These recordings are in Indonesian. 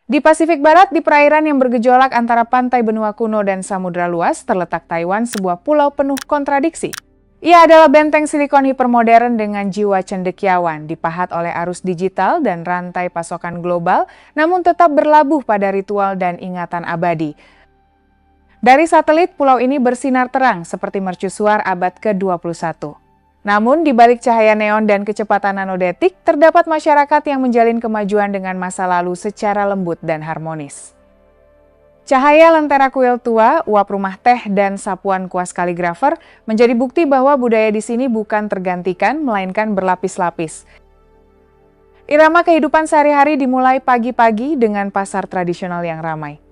Di Pasifik Barat, di perairan yang bergejolak antara pantai benua kuno dan samudra luas, terletak Taiwan, sebuah pulau penuh kontradiksi. Ia adalah benteng silikon hipermodern dengan jiwa cendekiawan, dipahat oleh arus digital dan rantai pasokan global, namun tetap berlabuh pada ritual dan ingatan abadi. Dari satelit, pulau ini bersinar terang seperti mercusuar abad ke-21. Namun, di balik cahaya neon dan kecepatan nanodetik, terdapat masyarakat yang menjalin kemajuan dengan masa lalu secara lembut dan harmonis. Cahaya lentera kuil tua, uap rumah teh, dan sapuan kuas kaligrafer menjadi bukti bahwa budaya di sini bukan tergantikan, melainkan berlapis-lapis. Irama kehidupan sehari-hari dimulai pagi-pagi dengan pasar tradisional yang ramai.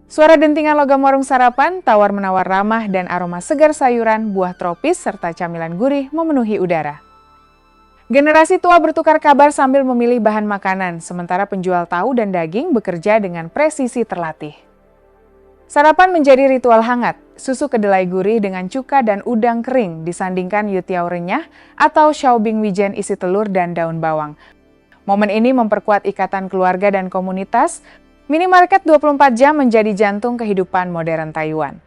Suara dentingan logam warung sarapan, tawar-menawar ramah, dan aroma segar sayuran, buah tropis, serta camilan gurih memenuhi udara. Generasi tua bertukar kabar sambil memilih bahan makanan, sementara penjual tahu dan daging bekerja dengan presisi terlatih. Sarapan menjadi ritual hangat, susu kedelai gurih dengan cuka dan udang kering disandingkan youtiao renyah atau xiaobing wijen isi telur dan daun bawang. Momen ini memperkuat ikatan keluarga dan komunitas. Minimarket 24 jam menjadi jantung kehidupan modern Taiwan.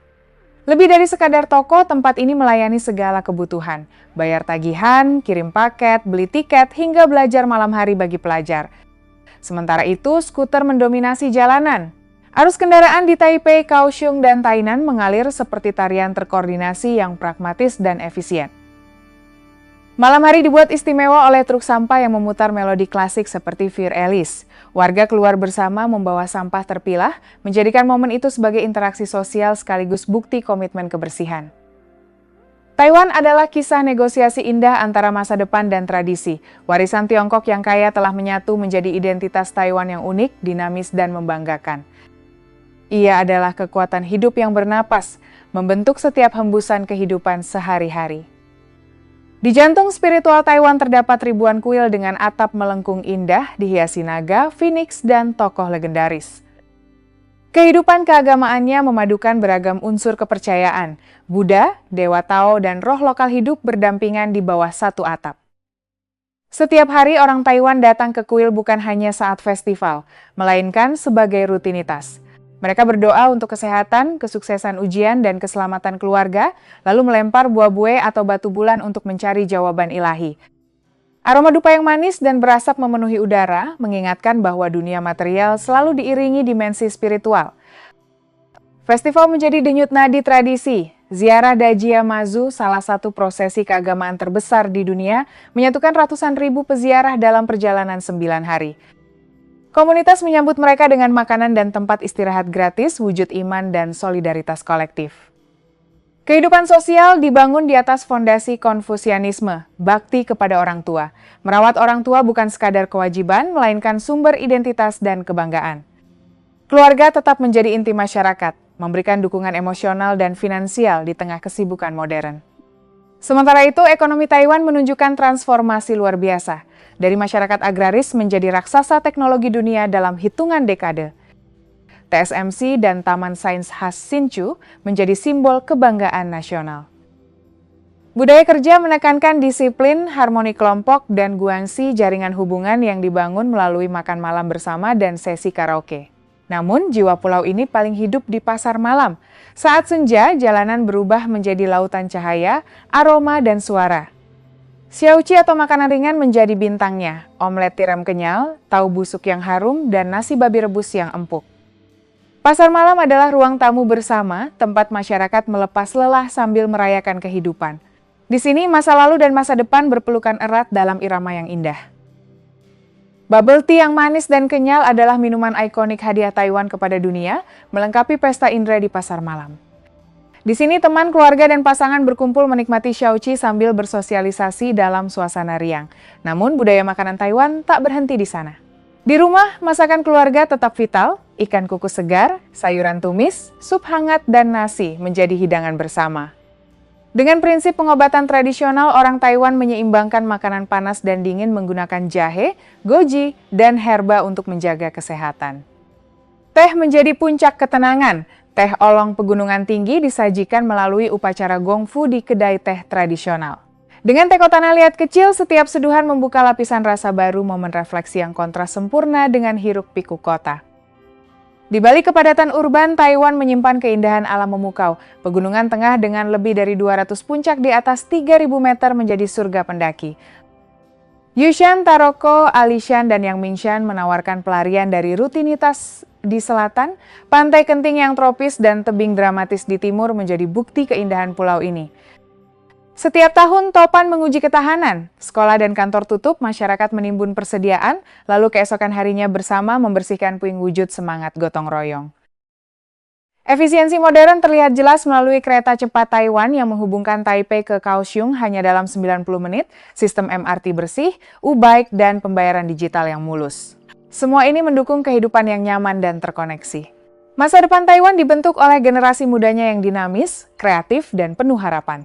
Lebih dari sekadar toko, tempat ini melayani segala kebutuhan. Bayar tagihan, kirim paket, beli tiket, hingga belajar malam hari bagi pelajar. Sementara itu, skuter mendominasi jalanan. Arus kendaraan di Taipei, Kaohsiung, dan Tainan mengalir seperti tarian terkoordinasi yang pragmatis dan efisien. Malam hari dibuat istimewa oleh truk sampah yang memutar melodi klasik seperti Vir Elise. Warga keluar bersama membawa sampah terpilah, menjadikan momen itu sebagai interaksi sosial sekaligus bukti komitmen kebersihan. Taiwan adalah kisah negosiasi indah antara masa depan dan tradisi. Warisan Tiongkok yang kaya telah menyatu menjadi identitas Taiwan yang unik, dinamis, dan membanggakan. Ia adalah kekuatan hidup yang bernapas, membentuk setiap hembusan kehidupan sehari-hari. Di jantung spiritual Taiwan terdapat ribuan kuil dengan atap melengkung indah, dihiasi naga, phoenix, dan tokoh legendaris. Kehidupan keagamaannya memadukan beragam unsur kepercayaan. Buddha, Dewa Tao, dan roh lokal hidup berdampingan di bawah satu atap. Setiap hari orang Taiwan datang ke kuil bukan hanya saat festival, melainkan sebagai rutinitas. Mereka berdoa untuk kesehatan, kesuksesan ujian, dan keselamatan keluarga, lalu melempar buah buih atau batu bulan untuk mencari jawaban ilahi. Aroma dupa yang manis dan berasap memenuhi udara, mengingatkan bahwa dunia material selalu diiringi dimensi spiritual. Festival menjadi denyut nadi tradisi. Ziarah Dajia Mazu, salah satu prosesi keagamaan terbesar di dunia, menyatukan ratusan ribu peziarah dalam perjalanan 9 hari. Komunitas menyambut mereka dengan makanan dan tempat istirahat gratis, wujud iman dan solidaritas kolektif. Kehidupan sosial dibangun di atas fondasi Konfusianisme, bakti kepada orang tua. Merawat orang tua bukan sekadar kewajiban, melainkan sumber identitas dan kebanggaan. Keluarga tetap menjadi inti masyarakat, memberikan dukungan emosional dan finansial di tengah kesibukan modern. Sementara itu, ekonomi Taiwan menunjukkan transformasi luar biasa. Dari masyarakat agraris menjadi raksasa teknologi dunia dalam hitungan dekade. TSMC dan Taman Sains khas Hsinchu menjadi simbol kebanggaan nasional. Budaya kerja menekankan disiplin, harmoni kelompok, dan guanxi jaringan hubungan yang dibangun melalui makan malam bersama dan sesi karaoke. Namun, jiwa pulau ini paling hidup di pasar malam. Saat senja, jalanan berubah menjadi lautan cahaya, aroma, dan suara. Xiaoqi atau makanan ringan menjadi bintangnya, omelet tiram kenyal, tahu busuk yang harum, dan nasi babi rebus yang empuk. Pasar malam adalah ruang tamu bersama, tempat masyarakat melepas lelah sambil merayakan kehidupan. Di sini, masa lalu dan masa depan berpelukan erat dalam irama yang indah. Bubble tea yang manis dan kenyal adalah minuman ikonik hadiah Taiwan kepada dunia, melengkapi pesta indera di pasar malam. Di sini teman, keluarga, dan pasangan berkumpul menikmati xiaoqi sambil bersosialisasi dalam suasana riang. Namun, budaya makanan Taiwan tak berhenti di sana. Di rumah, masakan keluarga tetap vital, ikan kukus segar, sayuran tumis, sup hangat, dan nasi menjadi hidangan bersama. Dengan prinsip pengobatan tradisional, orang Taiwan menyeimbangkan makanan panas dan dingin menggunakan jahe, goji, dan herba untuk menjaga kesehatan. Teh menjadi puncak ketenangan. Teh olong pegunungan tinggi disajikan melalui upacara gongfu di kedai teh tradisional. Dengan teko tanah liat kecil, setiap seduhan membuka lapisan rasa baru, momen refleksi yang kontras sempurna dengan hiruk pikuk kota. Di balik kepadatan urban, Taiwan menyimpan keindahan alam memukau. Pegunungan tengah dengan lebih dari 200 puncak di atas 3.000 meter menjadi surga pendaki. Yushan, Taroko, Alishan, dan Yangmingshan menawarkan pelarian dari rutinitas di selatan, pantai Kenting yang tropis dan tebing dramatis di timur menjadi bukti keindahan pulau ini. Setiap tahun Topan menguji ketahanan, sekolah dan kantor tutup, masyarakat menimbun persediaan, lalu keesokan harinya bersama membersihkan puing wujud semangat gotong royong. Efisiensi modern terlihat jelas melalui kereta cepat Taiwan yang menghubungkan Taipei ke Kaohsiung hanya dalam 90 menit, sistem MRT bersih, e-bike, dan pembayaran digital yang mulus. Semua ini mendukung kehidupan yang nyaman dan terkoneksi. Masa depan Taiwan dibentuk oleh generasi mudanya yang dinamis, kreatif, dan penuh harapan.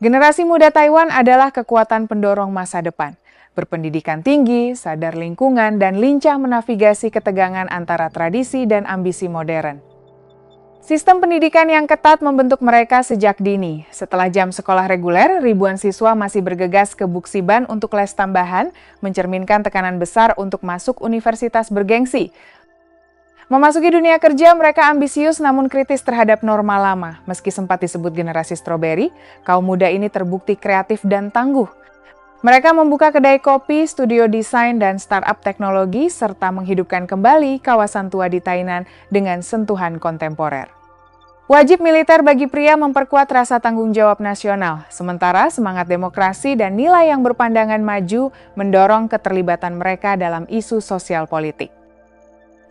Generasi muda Taiwan adalah kekuatan pendorong masa depan. Berpendidikan tinggi, sadar lingkungan, dan lincah menavigasi ketegangan antara tradisi dan ambisi modern. Sistem pendidikan yang ketat membentuk mereka sejak dini. Setelah jam sekolah reguler, ribuan siswa masih bergegas ke Buksiban untuk les tambahan, mencerminkan tekanan besar untuk masuk universitas bergengsi. Memasuki dunia kerja, mereka ambisius namun kritis terhadap norma lama. Meski sempat disebut generasi stroberi, kaum muda ini terbukti kreatif dan tangguh. Mereka membuka kedai kopi, studio desain, dan startup teknologi, serta menghidupkan kembali kawasan tua di Tainan dengan sentuhan kontemporer. Wajib militer bagi pria memperkuat rasa tanggung jawab nasional, sementara semangat demokrasi dan nilai yang berpandangan maju mendorong keterlibatan mereka dalam isu sosial politik.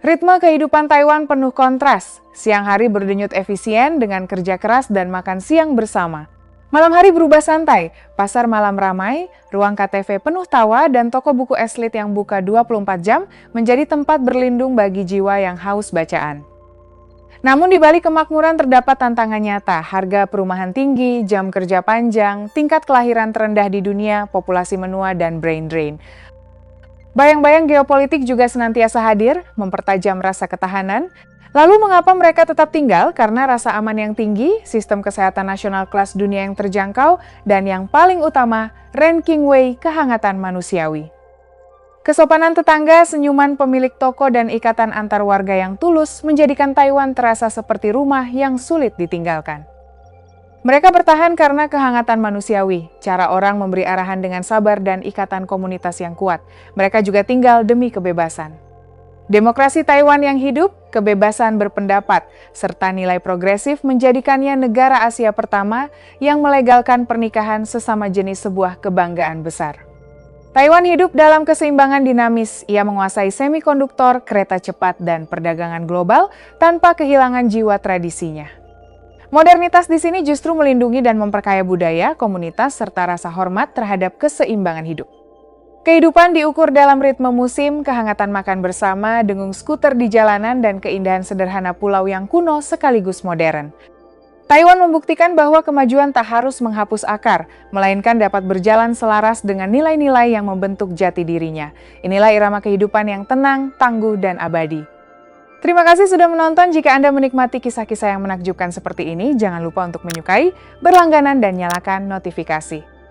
Ritme kehidupan Taiwan penuh kontras. Siang hari berdenyut efisien dengan kerja keras dan makan siang bersama. Malam hari berubah santai, pasar malam ramai, ruang KTV penuh tawa, dan toko buku eslit yang buka 24 jam menjadi tempat berlindung bagi jiwa yang haus bacaan. Namun di balik kemakmuran terdapat tantangan nyata, harga perumahan tinggi, jam kerja panjang, tingkat kelahiran terendah di dunia, populasi menua, dan brain drain. Bayang-bayang geopolitik juga senantiasa hadir, mempertajam rasa ketahanan. Lalu mengapa mereka tetap tinggal? Karena rasa aman yang tinggi, sistem kesehatan nasional kelas dunia yang terjangkau, dan yang paling utama, ranking way kehangatan manusiawi. Kesopanan tetangga, senyuman pemilik toko, dan ikatan antar warga yang tulus menjadikan Taiwan terasa seperti rumah yang sulit ditinggalkan. Mereka bertahan karena kehangatan manusiawi, cara orang memberi arahan dengan sabar dan ikatan komunitas yang kuat. Mereka juga tinggal demi kebebasan. Demokrasi Taiwan yang hidup, kebebasan berpendapat, serta nilai progresif menjadikannya negara Asia pertama yang melegalkan pernikahan sesama jenis sebuah kebanggaan besar. Taiwan hidup dalam keseimbangan dinamis. Ia menguasai semikonduktor, kereta cepat, dan perdagangan global tanpa kehilangan jiwa tradisinya. Modernitas di sini justru melindungi dan memperkaya budaya, komunitas, serta rasa hormat terhadap keseimbangan hidup. Kehidupan diukur dalam ritme musim, kehangatan makan bersama, dengung skuter di jalanan, dan keindahan sederhana pulau yang kuno sekaligus modern. Taiwan membuktikan bahwa kemajuan tak harus menghapus akar, melainkan dapat berjalan selaras dengan nilai-nilai yang membentuk jati dirinya. Inilah irama kehidupan yang tenang, tangguh, dan abadi. Terima kasih sudah menonton. Jika Anda menikmati kisah-kisah yang menakjubkan seperti ini, jangan lupa untuk menyukai, berlangganan, dan nyalakan notifikasi.